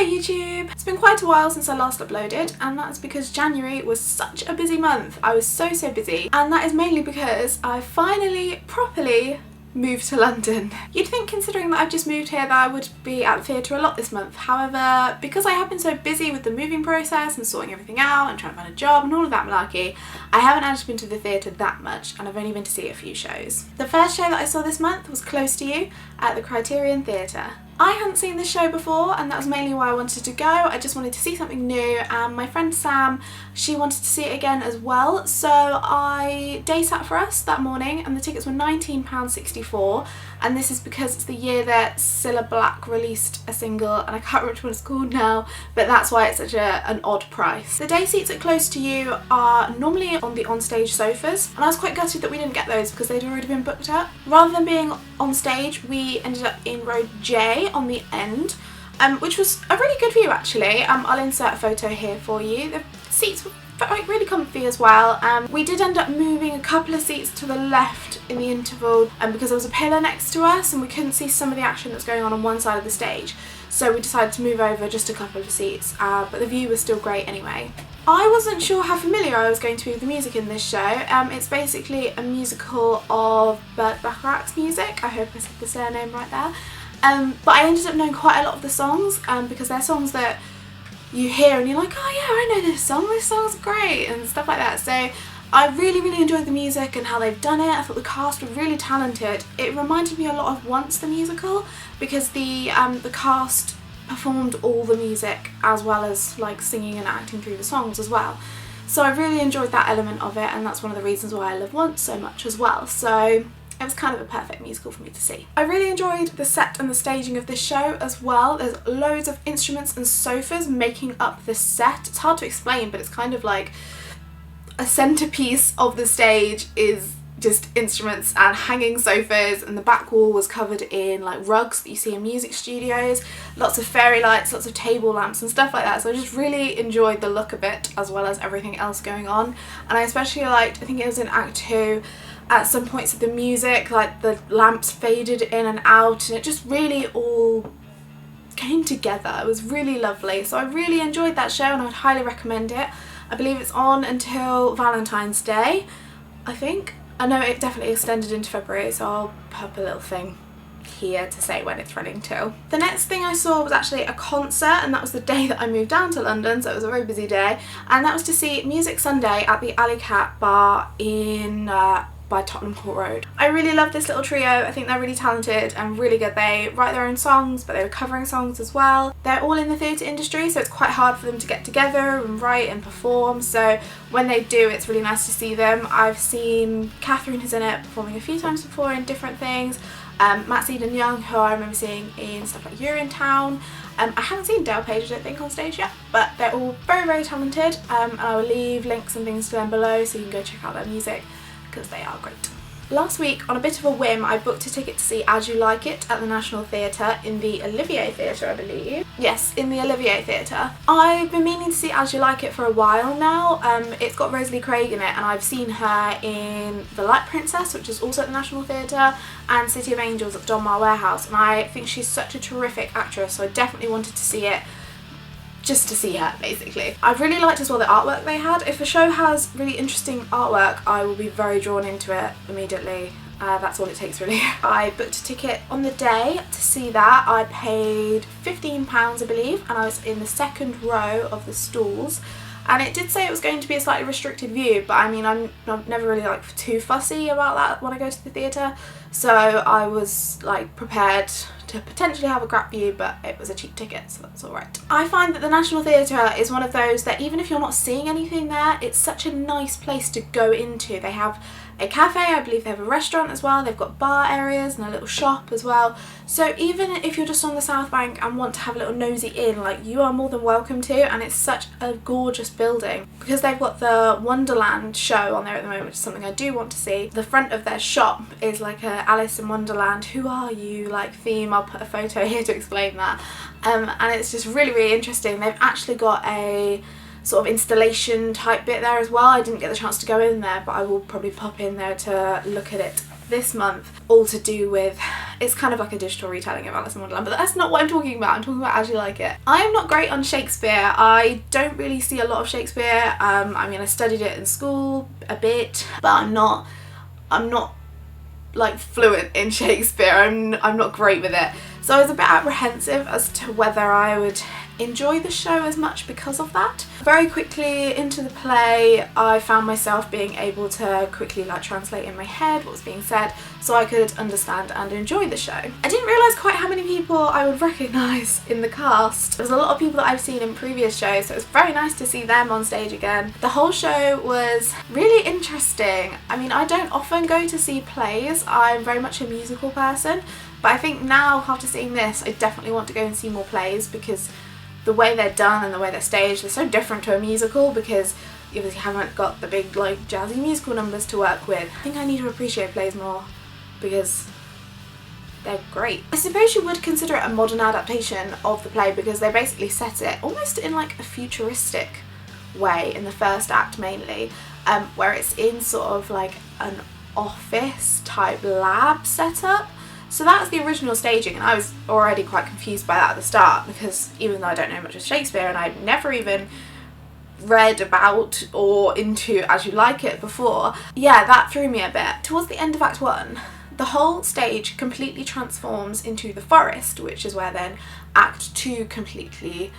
Hey YouTube! It's been quite a while since I last uploaded, and that's because January was such a busy month. I was so busy, and that is mainly because I finally properly moved to London. You'd think, considering that I've just moved here, that I would be at the theatre a lot this month. However, because I have been so busy with the moving process and sorting everything out and trying to find a job and all of that malarkey, I haven't actually been to the theatre that much, and I've only been to see a few shows. The first show that I saw this month was Close to You at the Criterion Theatre. I hadn't seen this show before, and that was mainly why I wanted to go. I just wanted to see something new, and my friend Sam, she wanted to see it again as well, so I day sat for us that morning, and the tickets were £19.64, and this is because it's the year that Cilla Black released a single, and I can't remember what it's called now, but that's why it's such an odd price. The day seats at Close to You are normally on the onstage sofas, and I was quite gutted that we didn't get those because they'd already been booked up. Rather than being on stage, we ended up in row J on the end, which was a really good view actually. I'll insert a photo here for you. The seats were like really comfy as well. We did end up moving a couple of seats to the left in the interval because there was a pillar next to us and we couldn't see some of the action that was going on one side of the stage, so we decided to move over just a couple of seats, but the view was still great anyway. I wasn't sure how familiar I was going to be with the music in this show. It's basically a musical of Burt Bacharach's music. I hope I said the surname right there. But I ended up knowing quite a lot of the songs because they're songs that you hear and you're like, oh yeah, I know this song's great and stuff like that. So I really enjoyed the music and how they've done it. I thought the cast were really talented. It reminded me a lot of Once the Musical because the cast performed all the music as well as like singing and acting through the songs as well. So I really enjoyed that element of it, and that's one of the reasons why I love Once so much as well. So it was kind of a perfect musical for me to see. I really enjoyed the set and the staging of this show as well. There's loads of instruments and sofas making up the set. It's hard to explain, but it's kind of like a centerpiece of the stage is just instruments and hanging sofas, and the back wall was covered in like rugs that you see in music studios, lots of fairy lights, lots of table lamps and stuff like that. So I just really enjoyed the look of it as well as everything else going on, and I especially liked, I think it was in Act 2, at some points of the music, like the lamps faded in and out and it just really all came together. It was really lovely. So I really enjoyed that show and I would highly recommend it. I believe it's on until Valentine's Day, I think. I know it definitely extended into February, so I'll pop a little thing here to say when it's running till. The next thing I saw was actually a concert, and that was the day that I moved down to London, so it was a very busy day, and that was to see Music Sunday at the Alley Cat bar in by Tottenham Court Road. I really love this little trio. I think they're really talented and really good. They write their own songs, but they were covering songs as well. They're all in the theatre industry, so it's quite hard for them to get together and write and perform, so when they do, it's really nice to see them. I've seen Catherine, who's in it, performing a few times before in different things. Matt Eden Young, who I remember seeing in stuff like Urinetown. I haven't seen Dale Page, I don't think, on stage yet, but they're all very talented, and I will leave links and things to them below so you can go check out their music because they are great. Last week, on a bit of a whim, I booked a ticket to see As You Like It at the National Theatre in the Olivier Theatre, I believe. Yes, in the Olivier Theatre. I've been meaning to see As You Like It for a while now. It's got Rosalie Craig in it, and I've seen her in The Light Princess, which is also at the National Theatre, and City of Angels at the Donmar Warehouse, and I think she's such a terrific actress, so I definitely wanted to see it just to see her, basically. I really liked as well the artwork they had. If a show has really interesting artwork, I will be very drawn into it immediately. That's all it takes, really. I booked a ticket on the day to see that. I paid £15, I believe, and I was in the second row of the stalls. And it did say it was going to be a slightly restricted view, but I mean, I'm never really like too fussy about that when I go to the theatre, so I was like prepared to potentially have a crap view, but it was a cheap ticket, so that's alright. I find that the National Theatre is one of those that even if you're not seeing anything there, it's such a nice place to go into. They have a cafe, I believe they have a restaurant as well, they've got bar areas and a little shop as well, so even if you're just on the South Bank and want to have a little nosy in, like, you are more than welcome to, and it's such a gorgeous building. Because they've got the Wonderland show on there at the moment, which is something I do want to see. The front of their shop is like a Alice in Wonderland, who are you like theme. I'll put a photo here to explain that, and it's just really interesting. They've actually got a sort of installation type bit there as well. I didn't get the chance to go in there, but I will probably pop in there to look at it this month, all to do with it's kind of like a digital retelling of Alice in Wonderland, but that's not what I'm talking about. I'm talking about As You Like It. I am not great on Shakespeare. I don't really see a lot of Shakespeare. I mean, I studied it in school a bit, but I'm not like fluent in Shakespeare. I'm not great with it. So I was a bit apprehensive as to whether I would enjoy the show as much because of that. Very quickly into the play, I found myself being able to quickly like translate in my head what was being said so I could understand and enjoy the show. I didn't realise quite how many people I would recognise in the cast. There's a lot of people that I've seen in previous shows, so it was very nice to see them on stage again. The whole show was really interesting. I mean, I don't often go to see plays. I'm very much a musical person, but I think now after seeing this I definitely want to go and see more plays because the way they're done and the way they're staged, they're so different to a musical because you obviously haven't got the big like jazzy musical numbers to work with. I think I need to appreciate plays more because they're great. I suppose you would consider it a modern adaptation of the play because they basically set it almost in like a futuristic way in the first act mainly, where it's in sort of like an office type lab setup. So that's the original staging, and I was already quite confused by that at the start because even though I don't know much of Shakespeare and I'd never even read about or into As You Like It before, yeah, that threw me a bit. Towards the end of Act 1, the whole stage completely transforms into the forest, which is where then Act 2 completely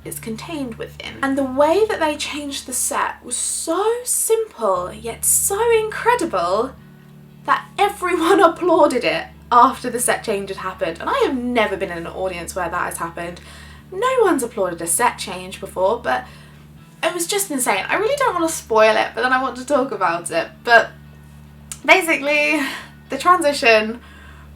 is contained within. And the way that they changed the set was so simple yet so incredible that everyone applauded it after the set change had happened, and I have never been in an audience where that has happened. No one's applauded a set change before, but it was just insane. I really don't want to spoil it, but then I want to talk about it. But basically, the transition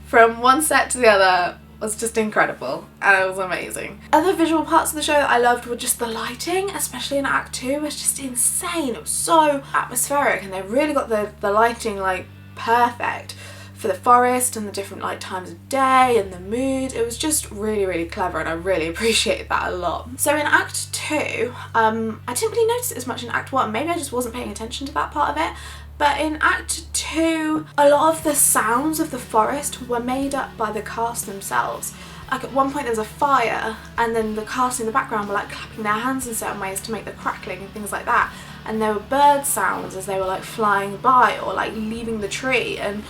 from one set to the other was just incredible, and it was amazing. Other visual parts of the show that I loved were just the lighting, especially in Act 2, was just insane. It was so atmospheric, and they really got the lighting like perfect for the forest and the different like times of day and the mood. It was just really clever, and I really appreciated that a lot. So in Act 2, I didn't really notice it as much in Act 1, maybe I just wasn't paying attention to that part of it, but in Act 2 a lot of the sounds of the forest were made up by the cast themselves. Like at one point there was a fire and then the cast in the background were like clapping their hands in certain ways to make the crackling and things like that, and there were bird sounds as they were like flying by or like leaving the tree, and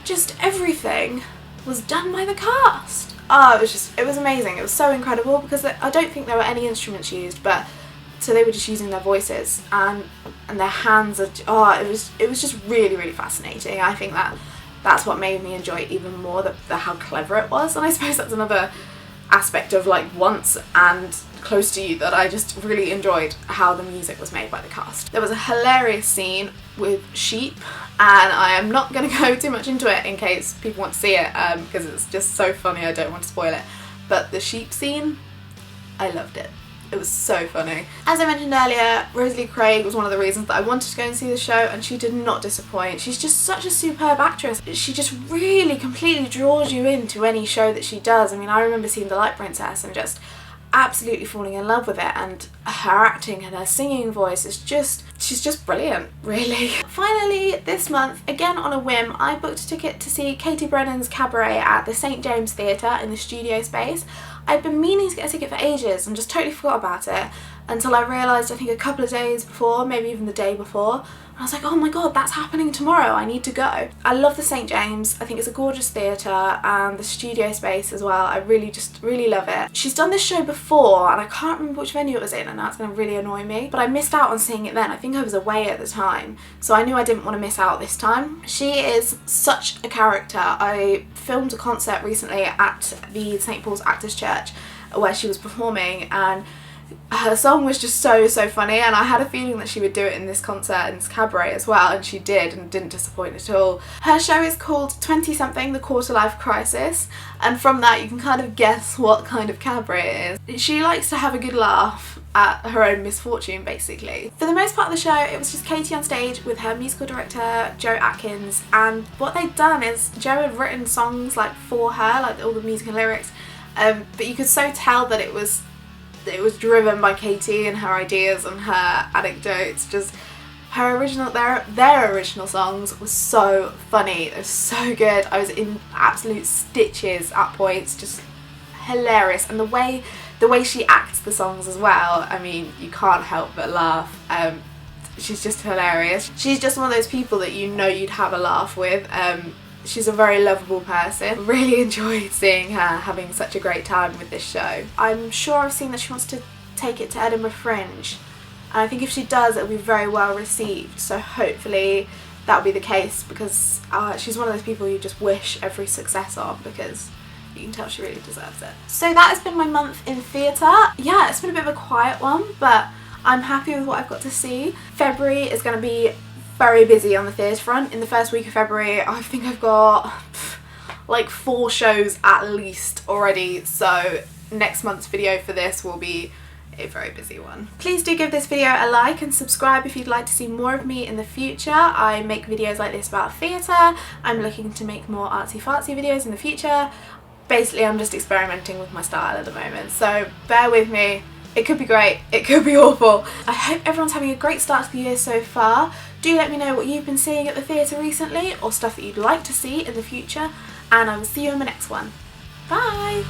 just everything was done by the cast. Oh, it was amazing. It was so incredible because I don't think there were any instruments used, but so they were just using their voices and their hands. It was just really fascinating. I think that's what made me enjoy it even more, how clever it was. And I suppose that's another aspect of like Once and Close to You that I just really enjoyed, how the music was made by the cast. There was a hilarious scene with sheep, and I am not going to go too much into it in case people want to see it because it's just so funny. I don't want to spoil it, but the sheep scene, I loved it. It was so funny. As I mentioned earlier, Rosalie Craig was one of the reasons that I wanted to go and see the show, and she did not disappoint. She's just such a superb actress. She just really completely draws you into any show that she does. I mean, I remember seeing The Light Princess and just absolutely falling in love with it, and her acting and her singing voice is just, she's just brilliant, really. Finally, this month, again on a whim, I booked a ticket to see Katie Brennan's Cabaret at the St James Theatre in the studio space. I'd been meaning to get a ticket for ages and just totally forgot about it until I realised, I think a couple of days before, maybe even the day before, I was like, oh my god, that's happening tomorrow, I need to go. I love the St James, I think it's a gorgeous theatre, and the studio space as well, I really love it. She's done this show before and I can't remember which venue it was in, and that's going to really annoy me, but I missed out on seeing it then. I think I was away at the time, so I knew I didn't want to miss out this time. She is such a character. I filmed a concert recently at the St Paul's Actors Church where she was performing, and her song was just so funny, and I had a feeling that she would do it in this concert, in this cabaret as well, and she did, and didn't disappoint at all. Her show is called 20 Something, The Quarter Life Crisis, and from that you can kind of guess what kind of cabaret it is. She likes to have a good laugh at her own misfortune, basically. For the most part of the show, it was just Katie on stage with her musical director, Joe Atkins, and what they'd done is Joe had written songs like for her, like all the music and lyrics, but you could so tell that it was driven by Katie and her ideas and her anecdotes. Just their original songs were so funny. They were so good. I was in absolute stitches at points, just hilarious. And the way she acts the songs as well, I mean, you can't help but laugh. She's just hilarious. She's just one of those people that you know you'd have a laugh with. She's a very lovable person. Really enjoyed seeing her having such a great time with this show. I'm sure I've seen that she wants to take it to Edinburgh Fringe, and I think if she does, it'll be very well received, so hopefully that'll be the case, because she's one of those people you just wish every success on, because you can tell she really deserves it. So that has been my month in theatre. Yeah, it's been a bit of a quiet one, but I'm happy with what I've got to see. February is going to be very busy on the theatre front. In the first week of February, I think I've got like 4 shows at least already, so next month's video for this will be a very busy one. Please do give this video a like and subscribe if you'd like to see more of me in the future. I make videos like this about theatre. I'm looking to make more artsy fartsy videos in the future. Basically, I'm just experimenting with my style at the moment, so bear with me. It could be great, it could be awful. I hope everyone's having a great start to the year so far. Do let me know what you've been seeing at the theatre recently, or stuff that you'd like to see in the future, and I will see you in my next one. Bye!